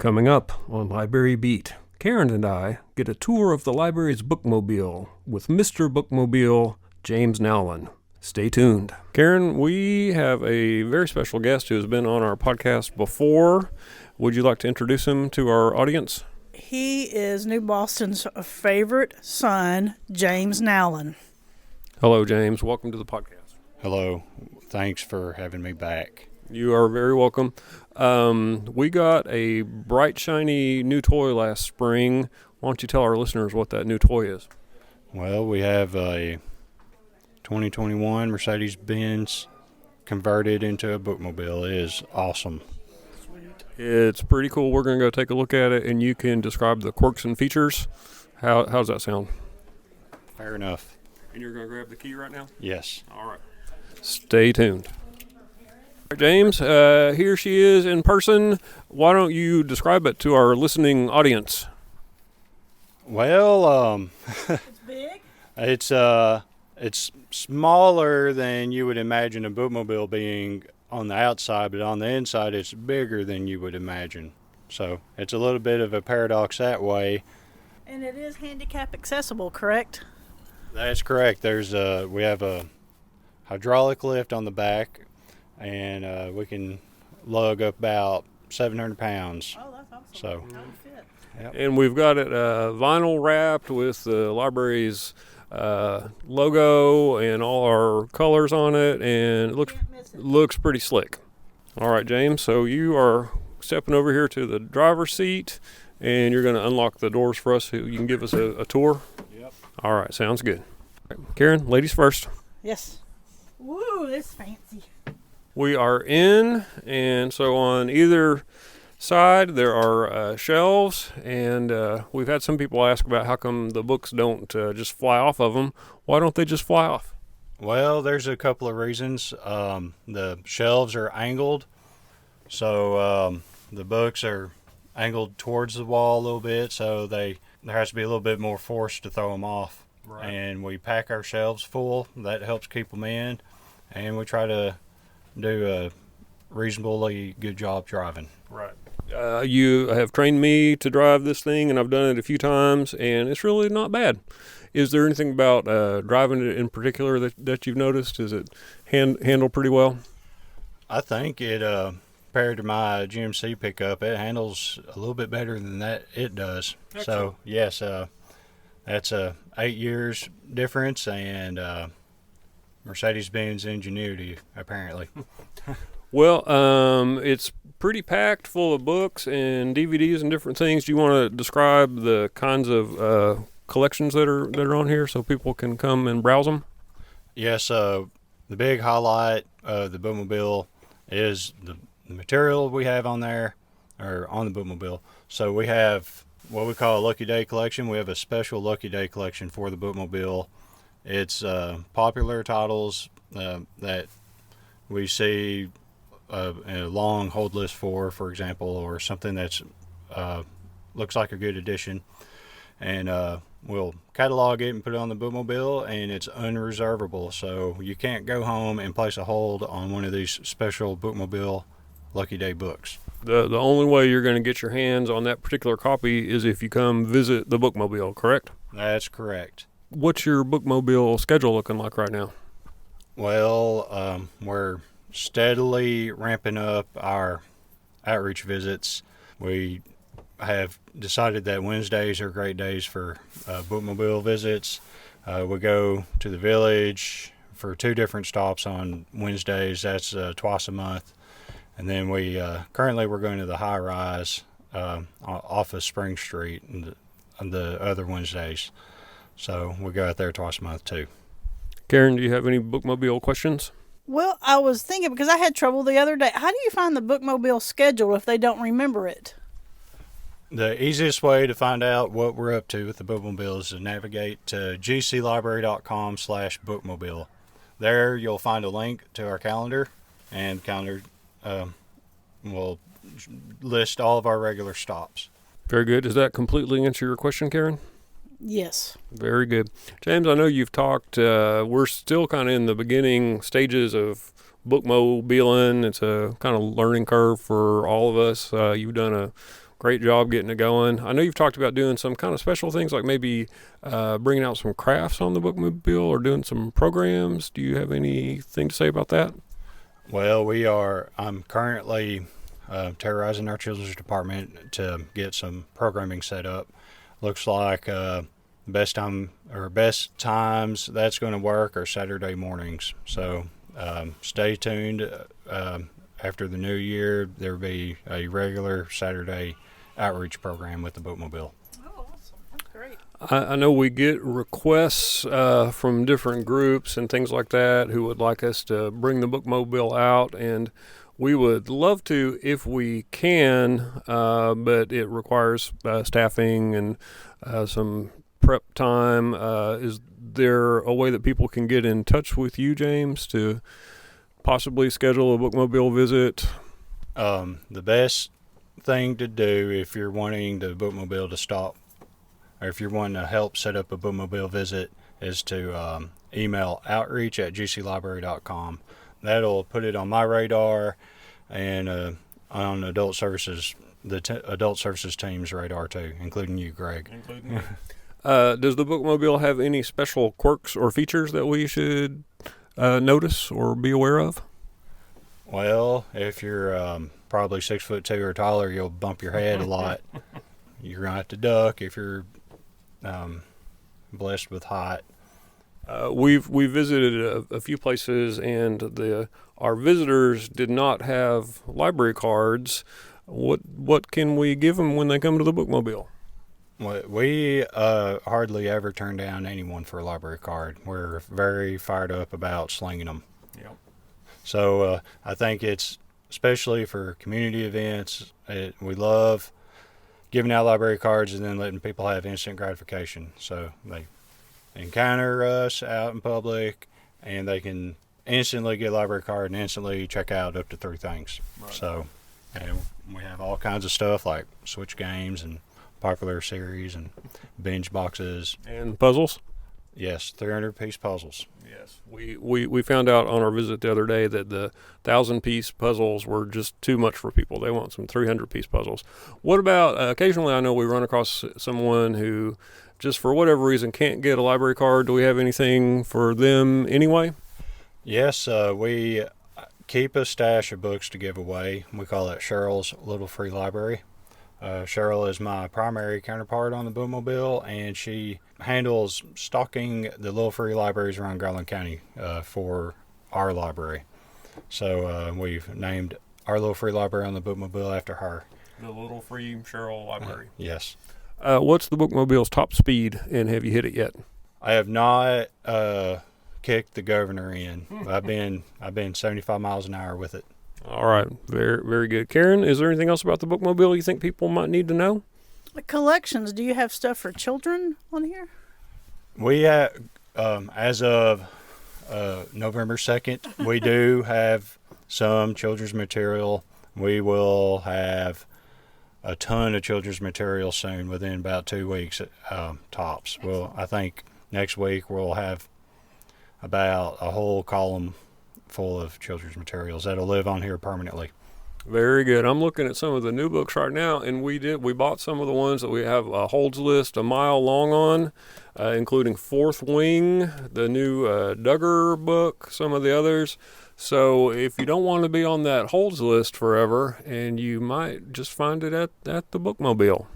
Coming up on Library Beat, Karen and I get a tour of the library's Bookmobile with Mr. Bookmobile, James Nowlin. Stay tuned. Karen, we have a very special guest who has been on our podcast before. Would you like to introduce him to our audience? He is New Boston's favorite son, James Nowlin. Hello, James. Welcome to the podcast. Hello. Thanks for having me back. You are very welcome. We got a bright, shiny new toy last spring. Why don't you tell our listeners what that new toy is? Well, we have a 2021 Mercedes-Benz converted into a Bookmobile. It is awesome. It's pretty cool. We're going to go take a look at it, and you can describe the quirks and features. How's that sound? Fair enough. And you're going to grab the key right now? Yes. All right. Stay tuned. James, here she is in person. Why don't you describe it to our listening audience? Well, It's big? it's smaller than you would imagine a Bookmobile being on the outside, but on the inside it's bigger than you would imagine. So it's a little bit of a paradox that way. And it is handicap accessible, correct? That's correct. We have a hydraulic lift on the back, and we can lug up about 700 pounds. Oh, that's awesome. So, That would fit. yep. And we've got it vinyl wrapped with the library's logo and all our colors on it, and it Can't miss it. looks pretty slick. All right, James, so you are stepping over here to the driver's seat, and you're going to unlock the doors for us so you can give us a tour. Yep. All right, sounds good. Karen, ladies first. Yes. Woo, this fancy. We are in, and so on either side there are shelves, and we've had some people ask about how come the books don't just fly off of them. Why don't they just fly off? Well, there's a couple of reasons. The shelves are angled, so the books are angled towards the wall a little bit, so there has to be a little bit more force to throw them off. Right. And we pack our shelves full. That helps keep them in, and we try to do a reasonably good job driving. Right. You have trained me to drive this thing, and I've done it a few times, and it's really not bad. Is there anything about driving it in particular that you've noticed? Is it handled pretty well? I think it, compared to my GMC pickup, it handles a little bit better than that it does. Excellent. So, yes, that's a 8 years difference, and Mercedes-Benz ingenuity, apparently. Well, it's pretty packed full of books and DVDs and different things. Do you want to describe the kinds of collections that are on here so people can come and browse them? Yes, the big highlight of the Bookmobile is the material we have on there, or on the Bookmobile. So we have what we call a Lucky Day collection. We have a special Lucky Day collection for the Bookmobile. It's popular titles that we see a long hold list for example, or something that's looks like a good addition, and we'll catalog it and put it on the Bookmobile, and it's unreservable, so you can't go home and place a hold on one of these special Bookmobile Lucky Day books. The only way you're going to get your hands on that particular copy is if you come visit the Bookmobile, correct? That's correct. What's your Bookmobile schedule looking like right now? Well, we're steadily ramping up our outreach visits. We have decided that Wednesdays are great days for Bookmobile visits. We go to the village for 2 different stops on Wednesdays. That's twice a month. And then currently we're going to the high rise off of Spring Street on the other Wednesdays. So we go out there twice a month too. Karen, do you have any Bookmobile questions? Well, I was thinking, because I had trouble the other day. How do you find the Bookmobile schedule if they don't remember it? The easiest way to find out what we're up to with the Bookmobile is to navigate to gclibrary.com/bookmobile. There you'll find a link to our calendar, and the calendar will list all of our regular stops. Very good. Does that completely answer your question, Karen? Yes. Very good. James, I know you've talked, we're still kind of in the beginning stages of bookmobiling. It's a kind of learning curve for all of us. You've done a Great job getting it going. I know you've talked about doing some kind of special things, like maybe bringing out some crafts on the Bookmobile or doing some programs. Do you have anything to say about that? Well, I'm currently terrorizing our children's department to get some programming set up. Looks like best times that's going to work are Saturday mornings. So stay tuned. After the new year, there'll be a regular Saturday outreach program with the Bookmobile. Oh, awesome. That's great. I know we get requests from different groups and things like that who would like us to bring the Bookmobile out, and we would love to if we can, but it requires staffing and some prep time. Is there a way that people can get in touch with you, James, to possibly schedule a Bookmobile visit? The best thing to do if you're wanting the Bookmobile to stop, or if you're wanting to help set up a Bookmobile visit, is to email outreach@gclibrary.com. That'll put it on my radar and on adult services, adult services team's radar too, including you, Greg. Does the Bookmobile have any special quirks or features that we should notice or be aware of? Well, if you're probably 6'2" or taller, you'll bump your head a lot. You're gonna have to duck if you're blessed with height. We visited a few places, and our visitors did not have library cards. What can we give them when they come to the Bookmobile? We hardly ever turn down anyone for a library card. We're very fired up about slinging them. Yep. So I think it's, especially for community events, we love giving out library cards and then letting people have instant gratification. So they encounter us out in public and they can instantly get a library card and instantly check out up to 3 things. Right. So and we have all kinds of stuff like Switch games and popular series and binge boxes. And puzzles? Yes, 300-piece puzzles. Yes. We found out on our visit the other day that the 1,000-piece puzzles were just too much for people. They want some 300-piece puzzles. What about, occasionally I know we run across someone who just for whatever reason can't get a library card. Do we have anything for them anyway? Yes, we keep a stash of books to give away. We call it Cheryl's Little Free Library. Cheryl is my primary counterpart on the Bookmobile, and she handles stocking the Little Free Libraries around Garland County for our library. So we've named our Little Free Library on the Bookmobile after her. The Little Free Cheryl Library. Yes. What's the Bookmobile's top speed, and have you hit it yet? I have not kicked the governor in. I've been 75 miles an hour with it. All right, very, very good. Karen, is there anything else about the Bookmobile you think people might need to know? The collections, do you have stuff for children on here? We have, as of November 2nd, we do have some children's material. We will have a ton of children's material soon, within about 2 weeks tops. Well, I think next week we'll have about a whole column full of children's materials that'll live on here permanently. Very good. I'm looking at some of the new books right now, and we bought some of the ones that we have a holds list a mile long on, including Fourth Wing, the new Duggar book, some of the others. So if you don't want to be on that holds list forever, and you might just find it at the Bookmobile.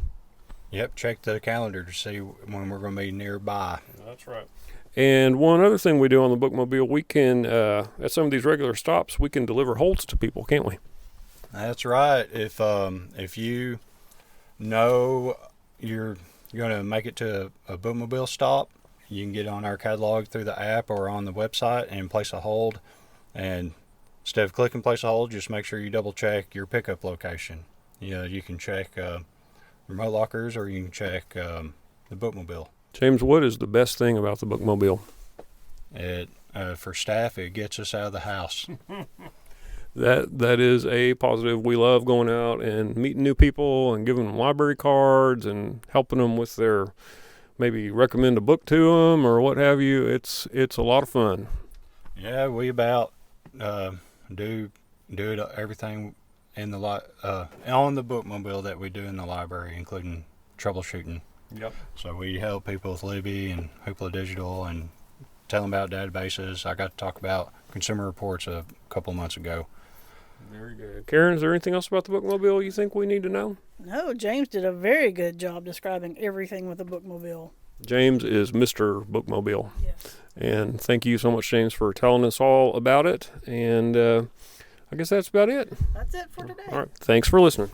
Yep, check the calendar to see when we're going to be nearby. That's right. And one other thing we do on the Bookmobile, we can, at some of these regular stops, we can deliver holds to people, can't we? That's right. If you know you're going to make it to a Bookmobile stop, you can get on our catalog through the app or on the website and place a hold. And instead of clicking place a hold, just make sure you double check your pickup location. You can check remote lockers, or you can check the Bookmobile. James, what is the best thing about the Bookmobile? For staff, it gets us out of the house. That is a positive. We love going out and meeting new people and giving them library cards and helping them with their, maybe recommend a book to them or what have you. It's a lot of fun. Yeah, we about do it everything in the on the Bookmobile that we do in the library, including troubleshooting. Yep. So we help people with Libby and Hoopla Digital and tell them about databases. I got to talk about Consumer Reports a couple months ago. Very good. Karen, is there anything else about the Bookmobile you think we need to know? No, James did a very good job describing everything with the Bookmobile. James is Mr. Bookmobile. Yes. And thank you so much, James, for telling us all about it. And I guess that's about it. That's it for today. All right. Thanks for listening.